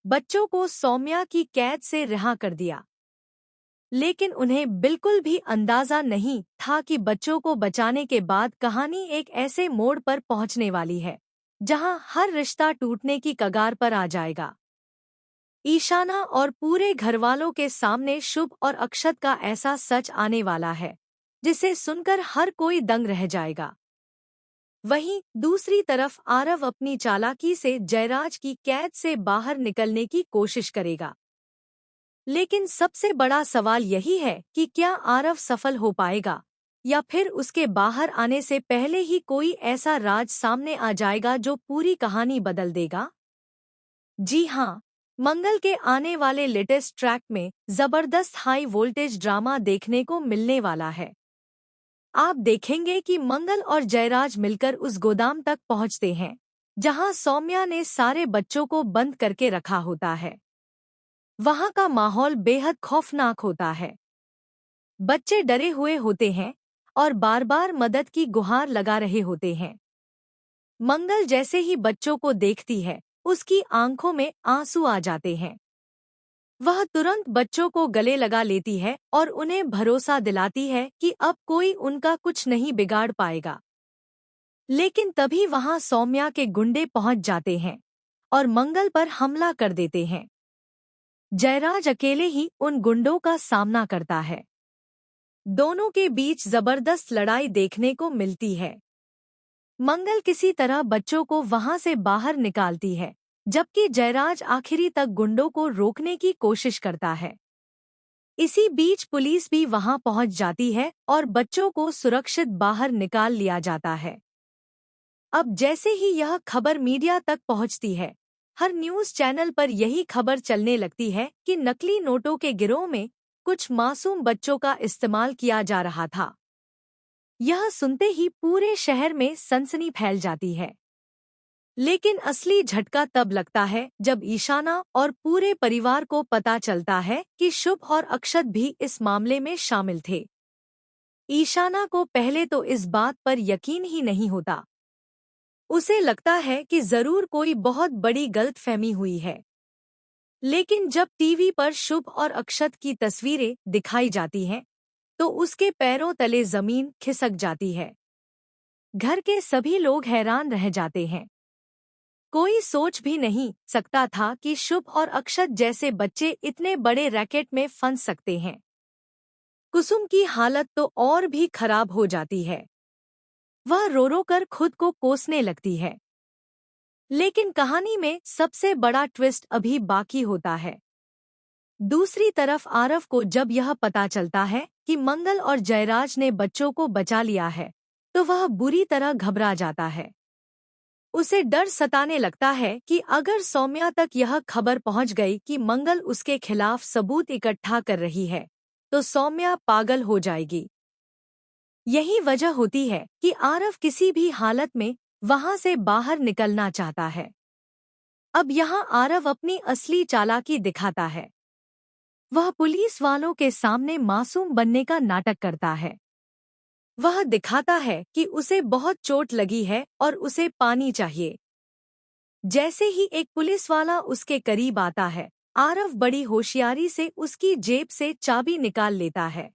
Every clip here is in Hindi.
बच्चों को सौम्या की कैद से रिहा कर दिया। लेकिन उन्हें बिल्कुल भी अंदाजा नहीं था कि बच्चों को बचाने के बाद कहानी एक ऐसे मोड़ पर पहुंचने वाली है जहां हर रिश्ता टूटने की कगार पर आ जाएगा। ईशाना और पूरे घरवालों के सामने शुभ और अक्षत का ऐसा सच आने वाला है जिसे सुनकर हर कोई दंग रह जाएगा। वहीं दूसरी तरफ आरव अपनी चालाकी से जयराज की कैद से बाहर निकलने की कोशिश करेगा। लेकिन सबसे बड़ा सवाल यही है कि क्या आरव सफल हो पाएगा या फिर उसके बाहर आने से पहले ही कोई ऐसा राज सामने आ जाएगा जो पूरी कहानी बदल देगा। जी हाँ, मंगल के आने वाले लेटेस्ट ट्रैक में जबरदस्त हाई वोल्टेज ड्रामा देखने को मिलने वाला है। आप देखेंगे कि मंगल और जयराज मिलकर उस गोदाम तक पहुंचते हैं जहां सौम्या ने सारे बच्चों को बंद करके रखा होता है। वहां का माहौल बेहद खौफनाक होता है। बच्चे डरे हुए होते हैं और बार बार मदद की गुहार लगा रहे होते हैं। मंगल जैसे ही बच्चों को देखती है उसकी आंखों में आंसू आ जाते हैं। वह तुरंत बच्चों को गले लगा लेती है और उन्हें भरोसा दिलाती है कि अब कोई उनका कुछ नहीं बिगाड़ पाएगा। लेकिन तभी वहां सौम्या के गुंडे पहुंच जाते हैं और मंगल पर हमला कर देते हैं। जयराज अकेले ही उन गुंडों का सामना करता है। दोनों के बीच जबरदस्त लड़ाई देखने को मिलती है। मंगल किसी तरह बच्चों को वहां से बाहर निकालती है, जबकि जयराज आखिरी तक गुंडों को रोकने की कोशिश करता है। इसी बीच पुलिस भी वहां पहुंच जाती है और बच्चों को सुरक्षित बाहर निकाल लिया जाता है। अब जैसे ही यह खबर मीडिया तक पहुंचती है, हर न्यूज़ चैनल पर यही खबर चलने लगती है कि नकली नोटों के गिरोह में कुछ मासूम बच्चों का इस्तेमाल किया जा रहा था। यह सुनते ही पूरे शहर में सनसनी फैल जाती है। लेकिन असली झटका तब लगता है जब ईशाना और पूरे परिवार को पता चलता है कि शुभ और अक्षत भी इस मामले में शामिल थे। ईशाना को पहले तो इस बात पर यकीन ही नहीं होता। उसे लगता है कि जरूर कोई बहुत बड़ी गलतफहमी हुई है। लेकिन जब टीवी पर शुभ और अक्षत की तस्वीरें दिखाई जाती हैं, तो उसके पैरों तले जमीन खिसक जाती है। घर के सभी लोग हैरान रह जाते हैं। कोई सोच भी नहीं सकता था कि शुभ और अक्षत जैसे बच्चे इतने बड़े रैकेट में फंस सकते हैं। कुसुम की हालत तो और भी खराब हो जाती है। वह रो रो कर खुद को कोसने लगती है। लेकिन कहानी में सबसे बड़ा ट्विस्ट अभी बाकी होता है। दूसरी तरफ आरव को जब यह पता चलता है कि मंगल और जयराज ने बच्चों को बचा लिया है, तो वह बुरी तरह घबरा जाता है। उसे डर सताने लगता है कि अगर सौम्या तक यह खबर पहुंच गई कि मंगल उसके खिलाफ सबूत इकट्ठा कर रही है, तो सौम्या पागल हो जाएगी। यही वजह होती है कि आरव किसी भी हालत में वहां से बाहर निकलना चाहता है। अब यहाँ आरव अपनी असली चालाकी दिखाता है। वह पुलिस वालों के सामने मासूम बनने का नाटक करता है। वह दिखाता है कि उसे बहुत चोट लगी है और उसे पानी चाहिए। जैसे ही एक पुलिस वाला उसके करीब आता है, आरव बड़ी होशियारी से उसकी जेब से चाबी निकाल लेता है।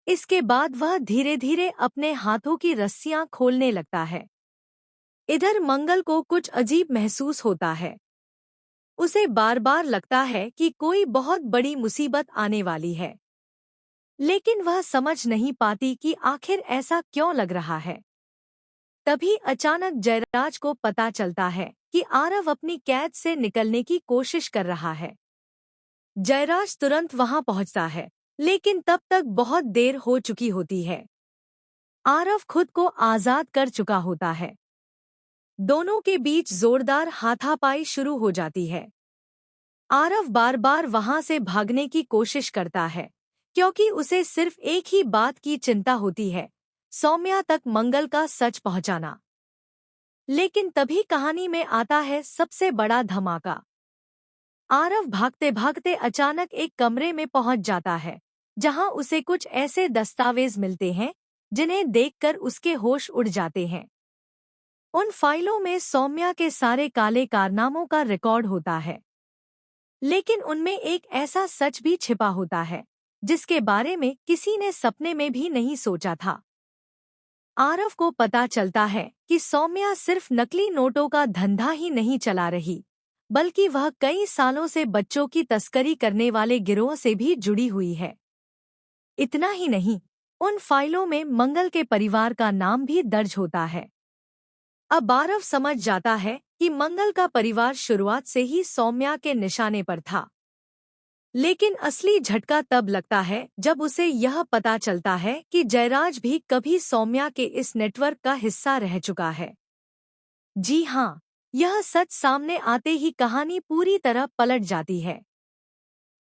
इसके बाद वह धीरे धीरे अपने हाथों की रस्सियां खोलने लगता है। इधर मंगल को कुछ अजीब महसूस होता है। उसे बार बार लगता है कि कोई बहुत बड़ी मुसीबत आने वाली है, लेकिन वह समझ नहीं पाती कि आखिर ऐसा क्यों लग रहा है। तभी अचानक जयराज को पता चलता है कि आरव अपनी कैद से निकलने की कोशिश कर रहा है। जयराज तुरंत वहां पहुंचता है, लेकिन तब तक बहुत देर हो चुकी होती है। आरव खुद को आजाद कर चुका होता है। दोनों के बीच जोरदार हाथापाई शुरू हो जाती है। आरव बार बार वहां से भागने की कोशिश करता है, क्योंकि उसे सिर्फ एक ही बात की चिंता होती है, सौम्या तक मंगल का सच पहुंचाना। लेकिन तभी कहानी में आता है सबसे बड़ा धमाका। आरव भागते भागते अचानक एक कमरे में पहुंच जाता है, जहां उसे कुछ ऐसे दस्तावेज मिलते हैं जिन्हें देखकर उसके होश उड़ जाते हैं। उन फाइलों में सौम्या के सारे काले कारनामों का रिकॉर्ड होता है। लेकिन उनमें एक ऐसा सच भी छिपा होता है जिसके बारे में किसी ने सपने में भी नहीं सोचा था। आरव को पता चलता है कि सौम्या सिर्फ नकली नोटों का धंधा ही नहीं चला रही, बल्कि वह कई सालों से बच्चों की तस्करी करने वाले गिरोह से भी जुड़ी हुई है। इतना ही नहीं, उन फाइलों में मंगल के परिवार का नाम भी दर्ज होता है। अब आरव समझ जाता है कि मंगल का परिवार शुरुआत से ही सौम्या के निशाने पर था। लेकिन असली झटका तब लगता है जब उसे यह पता चलता है कि जयराज भी कभी सौम्या के इस नेटवर्क का हिस्सा रह चुका है। जी हाँ, यह सच सामने आते ही कहानी पूरी तरह पलट जाती है।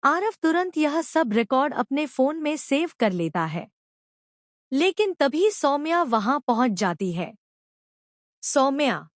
आरव तुरंत यह सब रिकॉर्ड अपने फोन में सेव कर लेता है। लेकिन तभी सौम्या वहां पहुंच जाती है। सौम्या